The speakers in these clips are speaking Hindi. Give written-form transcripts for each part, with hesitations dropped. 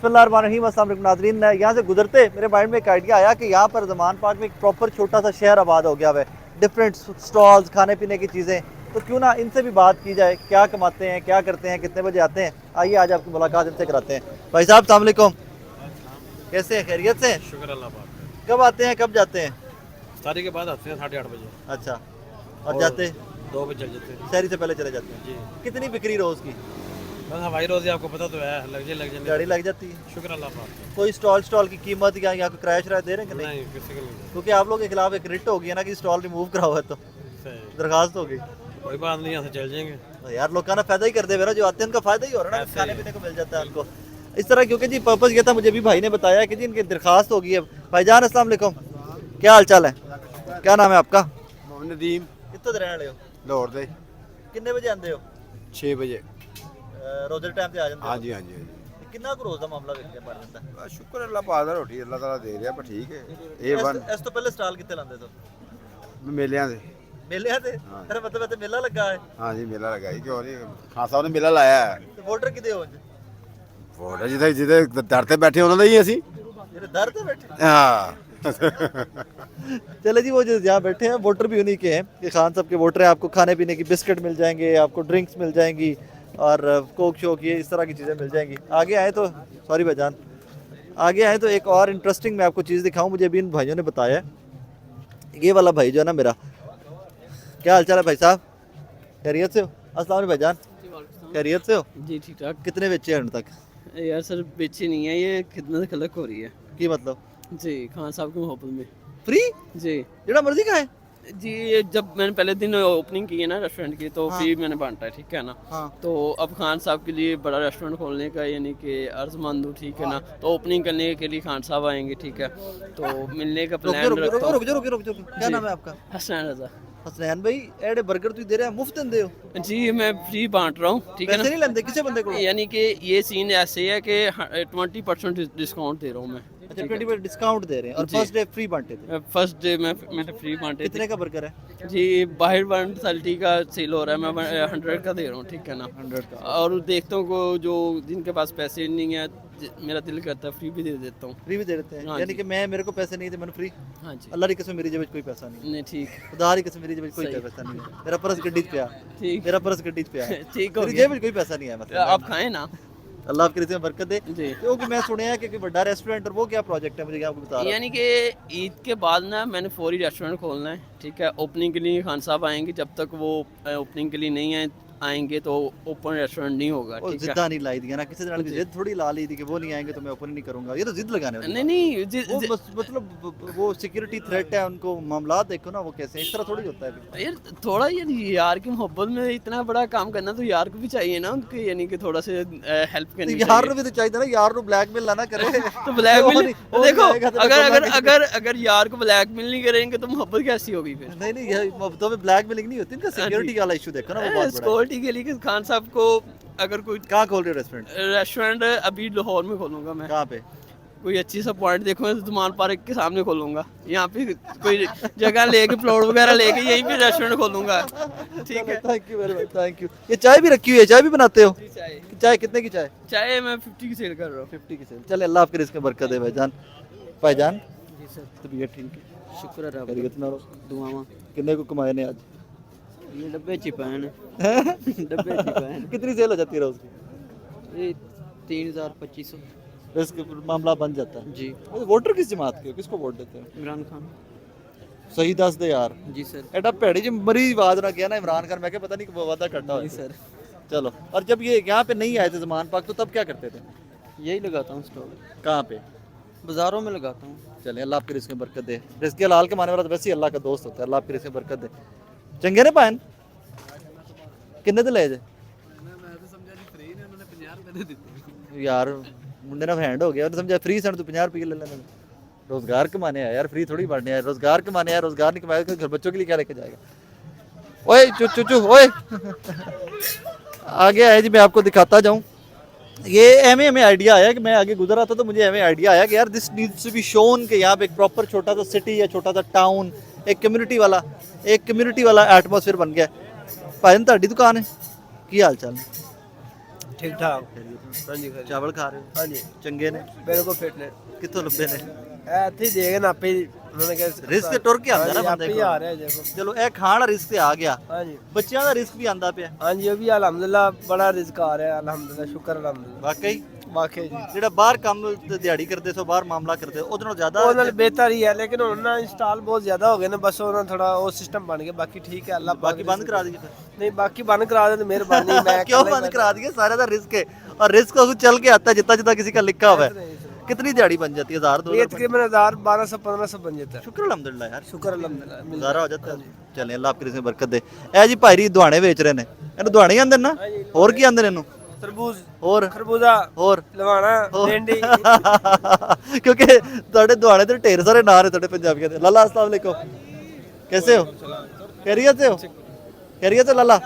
बिस्मिल्लाहिर्रहमानिर्रहीम, अस्सलाम वालेकुम नाज़रीन। यहाँ से गुजरते मेरे माइंड में एक आइडिया आया कि यहाँ पर ज़मान पार्क में एक प्रॉपर छोटा सा शहर आबाद हो गया हुआ है, डिफरेंट स्टॉल्स, खाने पीने की चीज़ें। तो क्यों ना इनसे भी बात की जाए, क्या कमाते हैं, क्या करते हैं, कितने बजे आते हैं। आइए आज आपकी मुलाकात इनसे कराते हैं। भाई साहब अस्सलाम वालेकुम, कैसे हैं, खैरियत से? शुक्र अल्लाह पाक का। कब आते हैं, कब जाते हैं? इफ्तारी के बाद आते हैं 8:30 बजे अच्छा, और जाते 2 बजे चल जाते हैं शहरी से पहले चले जाते हैं। जी। कितनी बिक्री रोज़ की? बस हवाई रोज़ी आपको पता तो है, लग जाए गाड़ी लग जाती है? शुक्र अल्लाह पाक का। कोई स्टॉल की कीमत या यहाँ को किराया शराया दे रहे हैं कि नहीं? नहीं किसी को नहीं। क्योंकि आप लोगों के खिलाफ एक रिट हो गई है ना कि स्टॉल रिमूव कराओ है, तो सही। दरखास्त हो गई। कोई बात नहीं, यहाँ से चल जाएंगे। तो यार लोग ना फायदा ही कर दे मेरा, जो आते हैं उनका फायदा ही हो रहा है ना, ऐसे खाने ही। पीने को मिल जाता है उनको इस तरह। क्योंकि जी पर्पस ये था, मुझे भी भाई ने बताया कि जी इनकी दरखास्त हो गई है। भाईजान अस्सलाम वालेकुम, क्या हाल चाल है, क्या नाम है आपका? नदीम कितने रहने वाले हो? लाहौर दे कितने बजे आते हो? 6 बजे। रोजे टाइम से आ जाते हाँ हो? जी हाँ जी कितना को रोज का मामला विक बन जाता है? बस शुक्र अल्लाह पाक दा, रोटी अल्लाह ताला दे रहा, पर ठीक है। A1 इस तो पहले स्टॉल कितने लाते तो? मेलियां दे। मेले आते? हाँ। तेरा मतलब इत्थे मेला लगा है? हाँ जी मेला लगा ही, क्यों नहीं, खान साहब ने मेला लाया है। तो वोटर कितने हो? वोट जिधर जिधर दर ते बैठे उन्होंने ही असी। मेरे दर पे बैठे? हाँ चले जी, वो जो यहाँ बैठे हैं वोटर भी उन्हीं के हैं, कि खान साहब के वोटर हैं। आपको खाने पीने की बिस्किट मिल जाएंगे, आपको ड्रिंक्स मिल जाएंगी, और कोक शोक ये इस तरह की चीज़ें मिल जाएंगी। आगे आए तो सॉरी भाईजान, आगे आए तो एक और इंटरेस्टिंग मैं आपको चीज़ दिखाऊं। मुझे अभी इन भाइयों ने बताया है, ये वाला भाई जो है ना मेरा, क्या हाल चाल है भाई साहब, खैरियत से हो? अस्सलाम वालेकुम भाईजान, खैरियत से हो? जी ठीक ठाक। कितने बच्चे हैं अभी तक? यार सर बेची नहीं है, ये खिदमत खलक हो रही है की मतलब जी खान साहब की मोहब्बत में। फ्री जी जरा मर्जी का है? जी, ये जब मैंने पहले दिन ओपनिंग की है ना रेस्टोरेंट की, तो हाँ। फ्री मैंने बांटा है, ठीक है ना। हाँ। तो अब खान साहब के लिए बड़ा रेस्टोरेंट खोलने का यानी कि अर्जमंद हूँ, ठीक है ना। तो ओपनिंग करने के लिए खान साहब आएंगे, ठीक है। तो मिलने का रुक जाओ प्लान रुक जाओ रखता हूँ। रुक जाओ रुक जाओ रुक जाओ, क्या जी। नाम है आपका? हसनैन रजा। हसनैन भाई, एडे बर्गर तू दे रहे हैं, मुफ्त दे हो? जी मैं फ्री बांट रहा हूँ, ठीक है पैसे ना। नहीं लेंदे किसी बंदे को? यानी कि ये सीन ऐसे है कि 20% डिस्काउंट दे रहा हूँ मैं। अच्छा 20% डिस्काउंट दे रहे हैं, और जी। फर्स्ट डे फ्री बांटे थे? फर्स्ट डे में मैंने फ्री बांटे थे। कितने का बर्गर है? जी बाहर 130 का सेल हो रहा है, मैं 100 का दे रहा हूँ, ठीक है ना। 100 का। और देखता हूँ को जो जिनके पास पैसे नहीं है, मेरा दिल करता है फ्री भी दे देता हूँ। फ्री भी दे देते हैं? हाँ यानी जी। कि मैं, मेरे को पैसे नहीं थे, मैंने फ्री? हाँ जी। अल्लाह की कसम मेरी जेब में कोई पैसा नहीं, नहीं ठीक खुदा की कसम मेरी जेब में कोई सही। पैसा नहीं है। मेरा पर्स गड्डी पे आ, ठीक मेरा पर्स गड्डी पे आ, ठीक हो मेरी गया। जेब में कोई पैसा नहीं है मतलब। आप खाएं ना। अल्लाह आपकी रिज़्क़ में बरकत दे। जी। क्योंकि मैं सुने हैं कि बड़ा रेस्टोरेंट, और वो क्या प्रोजेक्ट है, मुझे आपको बता रहा यानी कि ईद के बाद ना मैंने फौरी रेस्टोरेंट खोलना है, ठीक है। ओपनिंग के लिए खान साहब आएंगे, जब तक वो ओपनिंग के लिए नहीं आएंगे तो ओपन रेस्टोरेंट नहीं होगा, हूँ। ठीक है। जिद्दा नहीं लाई दिया ना किसी तरह की, जी। जिद थोड़ी ला ली थी कि वो नहीं आएंगे तो मैं ओपन नहीं करूंगा। ये तो जिद लगाने वाली नहीं बात नहीं है। वो मतलब वो सिक्योरिटी थ्रेट है, उनको मामला देखो ना वो कैसे हैं, इस तरह थोड़ी होता है अभी। यार थोड़ा यार की मोहब्बत में इतना बड़ा काम करना, तो यार को भी चाहिए ना उनके, यानी कि थोड़ा से हेल्प करनी यार चाहिए। नु भी तो चाहिए ना, यार नु ब्लैकमेल ना करे। तो ब्लैकमेल वो नहीं देखो, आएगा तो अगर मैं अगर किसी- अगर अगर यार को ब्लैकमेल नहीं करेंगे तो मोहब्बत कैसी होगी फिर? नहीं नहीं, ये मोहब्बतों में ब्लैकमेलिंग नहीं होती, इनका सिक्योरिटी वाला इशू देखो ना, वो बहुत बड़ा है। सिक्योरिटी के लिए कि खान साहब को अगर कोई कहाँ खोल रहे हो रेस्टोरेंट? रेस्टोरेंट अभी लाहौर में खोलूंगा मैं। कहाँ पे? कोई अच्छी सा पॉइंट देखूंगा तो ज़मान पार्क के सामने खोलूंगा, यहाँ पे कोई जगह लेके प्लॉट वगैरह लेके यहीं पे रेस्टोरेंट खोलूंगा, ठीक है। Thank you very much, thank you. ये चाय भी रखी हुई है, चाय भी बनाते हो? चाय चाय कितने की चाय? चाय मैं 50 की सेल कर रहा हूँ। 50 की सेल। चले, अल्लाह आपके रिज़्क़ में बरकत दे भाईजान। भाईजान जी सर, तबीयत ठीक है? शुक्र है खैरियत ना रहो। दुआवा। कितने को कमाए ने आज? ये डब्बे चिपान डब्बे चिपान कितनी सेल हो जाती है रोज की? ये 3000-2500। इसके मामला बन जाता है। जी। वोटर किस जमात के हो, किसको वोट देते हो? इमरान खान। सही दस दे यार। जी सर। एडा भैड़ी जी मरी आवाज ना किया ना इमरान खान, मैं क्या पता नहीं कि वादा करता हो। जी सर, चलो, और जब ये यहाँ पे नहीं आए थे ज़मान पाक, तो तब क्या करते थे? यही लगाता हूँ स्टॉल, कहाँ पे? बाज़ारों में लगाता हूँ। चले, अल्लाह आपके रिज़्क़ में बरकत दे। रिज़्क़ हलाल के माने वाला तो वैसे ही अल्लाह का दोस्त होता है। अल्लाह आपके रिज़्क़ में बरकत दे। चंगे ने पायन किन्ने ते ले जे यार, मुंडे ना हैंड हो गया, उन्हें समझा फ्री सन, तू 50 रुपये ले लेना। रोजगार कमाने आया यार, फ्री थोड़ी बांटने आया। रोजगार कमाने आया, रोजगार नहीं कमाएगा घर बच्चों के लिए क्या लेके जाएगा? ओए चु चु चु ओए आगे आया जी, मैं आपको दिखाता जाऊं। ये एम हमें आइडिया आया कि मैं आगे गुजर रहा था तो मुझे एम आइडिया आया कि यार this needs to be shown कि यहाँ पे एक प्रॉपर छोटा सा सिटी या छोटा सा टाउन, एक कम्युनिटी वाला एटमोसफेयर बन गया। भाई ਤੁਹਾਡੀ दुकान है, की हाल चाल? ठीक ठाक हाँ जी खरी ਚਾਵਲ ਖਾ ਰਹੇ ਹੋ हाँ जी ਚੰਗੇ ਨੇ बिल्कुल फिट ने ਕਿੱਥੋਂ ਲੱਭੇ ਨੇ ਇੱਥੇ ਹੀ ਦੇਖ ਨਾ ਆਪੇ ਹੀ ਉਹਨਾਂ ਨੇ ਕਿਹਾ ਰਿਸਕ ਤੇ ਟੁਰ ਕੇ ਆਉਂਦਾ ਨਾ ਆਪੇ ਬੰਦੇ ਹੀ ਆ ਕੋਲ ਰਿਹਾ ਦੇਖੋ ਚਲੋ ਇਹ ਖਾਣ ਵਾਲਾ ਰਿਸਕ ਤੇ ਆ ਗਿਆ हाँ जी ਬੱਚਿਆਂ ਦਾ ਰਿਸਕ ਵੀ ਆਂਦਾ ਪਿਆ हाँ जी वो भी अल्हम्दुलिल्लाह बड़ा रिस्क आ रहा है अल्हम्दुलिल्लाह शुक्र अल्हम्दुलिल्लाह ਵਾਕਈ वाकई जी ਜਿਹੜਾ ਬਾਹਰ ਕੰਮ ਤੇ ਦਿਹਾੜੀ ਕਰਦੇ ਸੋ ਬਾਹਰ ਮਾਮਲਾ ਕਰਦੇ ਉਹਦੇ ਨਾਲੋਂ ਜ਼ਿਆਦਾ ਉਹ ਨਾਲ ਬਿਹਤਰ ਹੀ ਹੈ ਲੇਕਿਨ ਹੁਣ ਨਾ ਇੰਸਟਾਲ ਬਹੁਤ ਜ਼ਿਆਦਾ ਹੋ ਗਏ ਨੇ ਬਸ ਉਹਨਾਂ ਥੋੜਾ ਉਹ ਸਿਸਟਮ ਬਣ ਗਿਆ ਬਾਕੀ ਠੀਕ ਹੈ ਅੱਲਾਹ ਪਾਕ ਬਾਕੀ ਬੰਦ ਕਰਾ ਦਈਏ ਫਿਰ नहीं बाकी बंद करा दे तो मेहरबानी मैं क्यों बंद करा दिए सारे का रिस्क है और रिस्क तो चल के आता है जितना जितना किसी का लिखा हुआ है कितनी दिहाड़ी बन जाती है 1000 ये 2000 तकरीबन 1000 1200 1500 बन जाता है शुक्र अल्हम्दुलिल्लाह यार शुक्र अल्हम्दुलिल्लाह मिल गुजारा हो जाता है चले अल्लाह आपकी रिस्क में बरकत दे ए जी भाई दुआने बेच रहे ने ਇਹਨੂੰ ਦੁਆਣੇ ਹੀ ਆਂਦੇ ਨੇ ਨਾ ਹੋਰ ਕੀ ਆਂਦੇ ਨੇ ਇਹਨੂੰ तरबूज ਹੋਰ खरबूजा ਹੋਰ लवाना भिंडी क्योंकि ਤੁਹਾਡੇ ਦੁਆਣੇ ਤੇ ਢੇਰ ਸਾਰੇ ਨਾਂ ਨੇ ਤੁਹਾਡੇ ਪੰਜਾਬੀਆਂ ਦੇ ਲਾਲਾ अस्सलाम वालेकुम कैसे हो खैरियत से हो खैरियत है लाला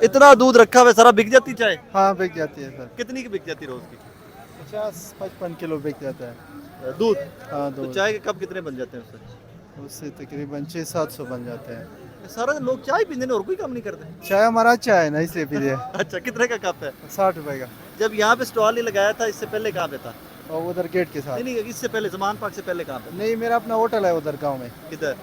इतना दूध रखा हुआ है सारा बिक जाती चाय हाँ बिक जाती है सर कितनी की बिक जाती रोज की 50-55 किलो बिक जाता है दूध हाँ तो दो चाय के कप कितने बन जाते हैं उससे उससे तकरीबन 600-700 बन जाते हैं सारा दिन लोग चाय पीते हैं और कोई काम नहीं करते चाय हमारा अच्छा है ना इसलिए पीते हैं अच्छा कितने का कप है 60 रुपए का जब यहाँ पे स्टॉल नहीं लगाया था इससे पहले कहाँ पे था और उधर गेट के साथ नहीं नहीं इससे पहले जमान पार्क से पहले कहाँ पे नहीं मेरा अपना होटल है उधर गांव में किधर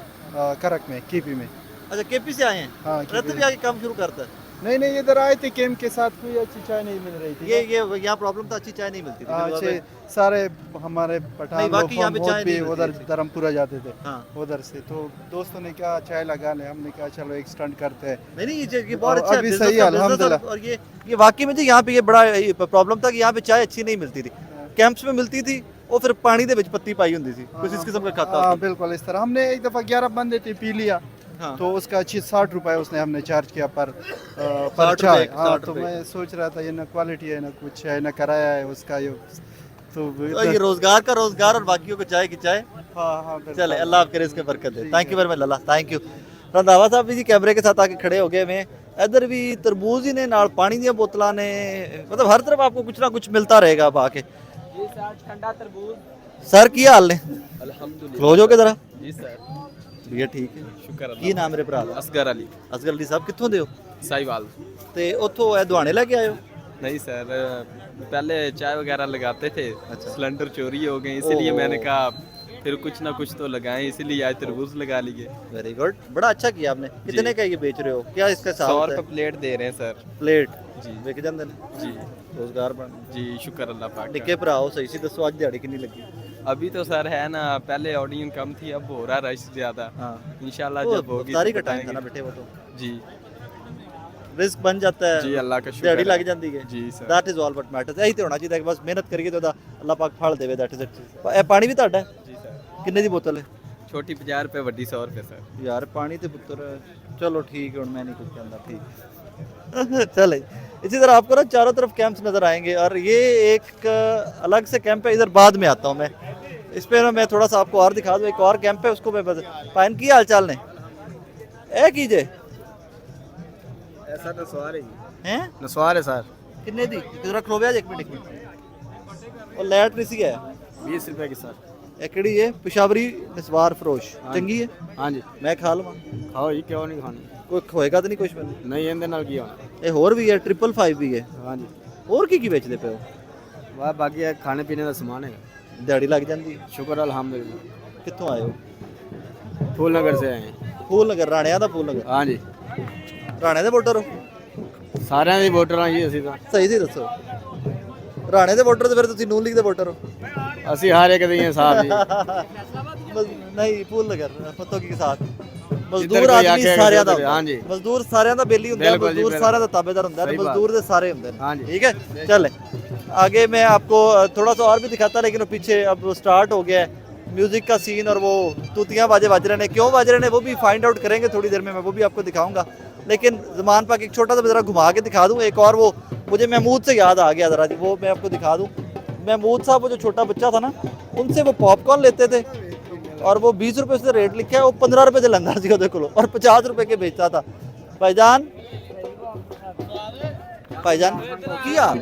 करक में कीपी में अच्छा केपी से आए हैं हाँ रत कीपी भी आके काम शुरू करता है नहीं नहीं इधर आए थे कैंप के साथ कोई अच्छी चाय नहीं मिल रही थी ये यहाँ प्रॉब्लम था अच्छी चाय नहीं मिलती थी हाँ, फिर वहाँ अच्छे सारे हमारे नहीं, पठान बाकी यहाँ पे चाय भी नहीं मिलती उधर थी। धर्मपुरा जाते थे हाँ उधर से तो दोस्तों ने कहा चाय लगा ले हमने कहा चलो एक स्टंट करते हैं नहीं नहीं ये बहुत और अच्छा अभी business सही का है, business अल्हम्दुलिल्लाह। और ये वाकई में जी यहाँ पे ये बड़ा प्रॉब्लम था कि यहाँ पे चाय अच्छी नहीं मिलती थी कैंप्स में मिलती थी वो फिर पानी दे विच पत्ती पाई होंदी सी कुछ इस किस्म का खाता हाँ होता बिल्कुल इस तरह हमने एक दफ़ा 11 बंदे थे पी लिया हाँ। तो उसका 60 रुपए उसने हमने चार्ज किया पर 60 चाय रुपए, हाँ 60 तो रुपए। मैं सोच रहा था ये ना क्वालिटी है ना कुछ है ना कराया है उसका ये तो तो ये रोजगार का रोजगार और बाकियों को चाय की चाय हाँ हाँ बिल्कुल। चले अल्लाह आपके रिस्क में बरकत दे थैंक यू वेरी मच अल्लाह थैंक यू रंधावा साहब भी जी कैमरे के साथ आके खड़े हो गए मैं इधर भी तरबूज ही ने नाल पानी दी बोतलां ने मतलब हर तरफ आपको कुछ ना कुछ मिलता रहेगा अब आके ठंडा तरबूज सर की हाल ने अल्हम्दुलिल्लाह क्लोज हो के जरा जी सर भैया ठीक है शुक्र ਕੀ ਨਾਮ ਮੇਰੇ ਭਰਾ ਦਾ असगर अली ਅਸਗਰ ਅਲੀ ਸਾਹਿਬ ਕਿੱਥੋਂ ਦੇ ਹੋ साहिवाल ਤੇ ਉੱਥੋਂ ਇਹ ਦੁਆਣੇ ਲੈ ਕੇ ਆਏ ਹੋ नहीं सर पहले चाय वगैरह लगाते थे अच्छा। सिलेंडर चोरी हो गए इसीलिए ओह। मैंने कहा फिर कुछ ना कुछ तो लगाएं इसीलिए आज तरबूज लगा लिए वेरी गुड बड़ा अच्छा किया आपने कितने का ये बेच रहे हो क्या इसका 100 हिसाब रुपये प्लेट दे रहे हैं सर प्लेट जी ਵਿਕ ਜਾਂਦੇ ਨੇ जी ਰੋਜ਼ਗਾਰ ਬਣ जी शुक्र अल्लाह पाक का। ਨਿੱਕੇ ਭਰਾਓ ਸਹੀ ਸੀ ਦੱਸੋ ਅੱਜ ਦਿਹਾੜੀ ਕਿੰਨੀ ਲੱਗੀ अभी तो सर है ना पहले ऑडियंस कम थी अब हो रहा रश ज्यादा हाँ इंशाल्लाह जब होगी सारी तो का टाइम था ना बताएंगे। बेटे वो तो जी रिस्क बन जाता है जी अल्लाह का शुक्र ਦਿਹਾੜੀ है। ਲੱਗ ਜਾਂਦੀ ਹੈ जी sir that is all what matters ਇਹੀ ਤੇ ਹੋਣਾ ਚਾਹੀਦਾ ਕਿ ਬਸ ਮਿਹਨਤ ਕਰੀਏ ਤੇ ਉਹਦਾ ਅੱਲਾਹ ਪਾਕ ਫਲ ਦੇਵੇ that is it ਇਹ ਪਾਣੀ ਵੀ ਤੁਹਾਡਾ ਹੈ जी सर ਕਿੰਨੇ ਦੀ ਬੋਤਲ ਹੈ छोटी 50 रुपये वड्डी 100 रुपये सर यार पानी तो पुत्र चलो ठीक है मैं नहीं कुछ कहता ठीक चले इसी तरह आपको ना चारों तरफ कैंप्स नजर आएंगे और ये एक अलग से कैंप है इधर बाद में आता हूँ मैं इस पे ना मैं थोड़ा सा आपको और दिखा दूँ एक और कैंप है उसको मैं बस पाइन की हाल चाल ने ए कीजिए ऐसा तो सवार है हैं नसवार है सर किन्ने दी जरा खलो ब्याज एक मिनट और लैट नहीं सी है 20 रुपए की सर ਇਹ ਕਿਹੜੀ ਹੈ ਪਿਸ਼ਾਵਰੀ ਨਸਵਾਰ ਫਰੋਸ਼ ਚੰਗੀ ਹੈ हाँ जी ਮੈਂ ਖਾ ਲਵਾਂ खाओ ही क्यों नहीं खानी ਕੋਈ ਹੋਏਗਾ ਤਾਂ ਨਹੀਂ ਕੁਝ ਮੈਨੂੰ नहीं ਇਹਦੇ ਨਾਲ ਕੀ ਹੋਣਾ ਇਹ ਹੋਰ ਵੀ ਹੈ 555 ਵੀ ਹੈ ਹਾਂਜੀ ਹੋਰ ਕੀ ਵੇਚਦੇ ਪਏ ਹੋ ਵਾਹ ਬਾਕੀ ਇਹ ਖਾਣੇ ਪੀਣੇ ਦਾ ਸਮਾਨ ਹੈ ਦਿਹਾੜੀ ਲੱਗ ਜਾਂਦੀ ਹੈ ਸ਼ੁਕਰ ਅਲਹਮਦੁਲਿਲਾ ਕਿੱਥੋਂ ਆਏ ਹੋ फूल नगर से आए हैं ਫੂਲ ਨਗਰ ਰਾਣਿਆਂ ਦਾ ਫੂਲ ਨਗਰ ਹਾਂਜੀ ਰਾਣੇ ਦੇ ਵੋਟਰ ਹੋ ਸਾਰਿਆਂ ਦੀ ਵੋਟਰ ਆ ਜੀ ਅਸੀਂ ਤਾਂ ਸਹੀ ਸੀ ਦੱਸੋ ਰਾਣੇ ਦੇ ਵੋਟਰ ਤੇ ਫਿਰ ਤੁਸੀਂ ਨੂਨ ਲੀਗ ਦੇ ਵੋਟਰ ਹੋ ਅਸੀਂ ਹਰ ਇੱਕ ਦੇ ਸਾਹਿਬ ਜੀ ਨਹੀਂ ਫੂਲ ਨਗਰ ਪੱਤੋ ਕੀ ਸਾਥ ਜਿੱਧਰ ਮਜ਼ਦੂਰ ਕੋਈ ਆਦਮੀ ਆਖੇਗਾ ਸਾਰਿਆਂ ਦਾ ਉੱਧਰ, ਹਾਂਜੀ। ਮਜ਼ਦੂਰ ਸਾਰਿਆਂ ਦਾ ਬੇਲੀ ਹੁੰਦਾ ਹੈ ਬਿਲकुल जी, ਮਜ਼ਦੂਰ बिल्कुल। ਸਾਰਿਆਂ ਦਾ ਤਾਬੇਦਾਰ ਹੁੰਦਾ है सही बात। मजदूर ਦੇ ਸਾਰੇ ਹੁੰਦੇ हाँ ਨੇ जी। ठीक है चले आगे मैं आपको थोड़ा सा और भी दिखाता लेकिन वो पीछे अब स्टार्ट हो गया है म्यूजिक का सीन और वो तूतियां बाजे बज रहे हैं क्यों बज रहे हैं वो भी फाइंड आउट करेंगे थोड़ी देर में मैं वो भी आपको दिखाऊंगा लेकिन जमान पाक एक छोटा सा जरा घुमा के दिखा दूं एक और वो मुझे महमूद से याद आ गया जरा वो मैं आपको दिखा दूं महमूद साहब वो जो छोटा बच्चा था ना उनसे वो पॉपकॉर्न लेते थे और वो 20 रुपए से रेट लिखा है वो 15 रुपए से लंदा सी ਉਹਦੇ ਕੋਲੋਂ और 50 रुपए के बेचता था भाईजान भाईजान ਕੀ ਹਾਲ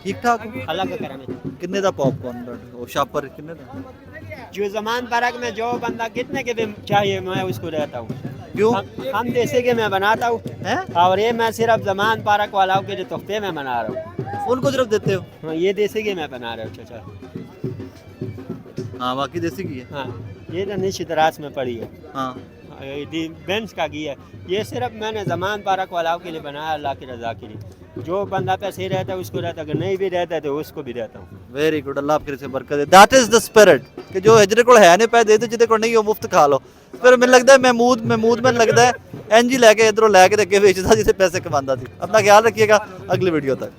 ठीक ठाक अल्लाह का करम है किन्ने ਦਾ पॉपकॉर्न वो शॉपर किन्ने ਦਾ जो जमान पार्क में जो बंदा कितने के भी चाहिए मैं उसको देता हूँ क्यों हम देसी के मैं बनाता हूँ हैं और ये मैं सिर्फ जमान पार्क वालों के लिए तोहफे में बना रहा हूँ उनको सिर्फ देते हो? हाँ ये देसी घी मैं बना रहा हूँ चाचा। हाँ बाकी देसी घी है। हाँ ये तो निश्चित रास में पड़ी है। हाँ ये बेंस का घी है। ये सिर्फ मैंने जमान पारक वालों के लिए बनाया, अल्लाह की रजा के लिए। जो बंदा पैसे रहता है उसको रहता है, अगर नहीं भी रहता है तो उसको भी रहता हूँ। वेरी गुड, अल्लाह आपके से बरकत दे। दैट इज द स्पिरिट कि जो हिजरे को है ने पै दे दो, जिदे को नहीं हो मुफ्त खा लो। फिर मैंने लगता है महमूद मैंने लगता है एनजी लैके इधरों लैके अगे बेचता जिसे पैसे कमांदा सी। अपना ख्याल रखिएगा, अगली वीडियो तक।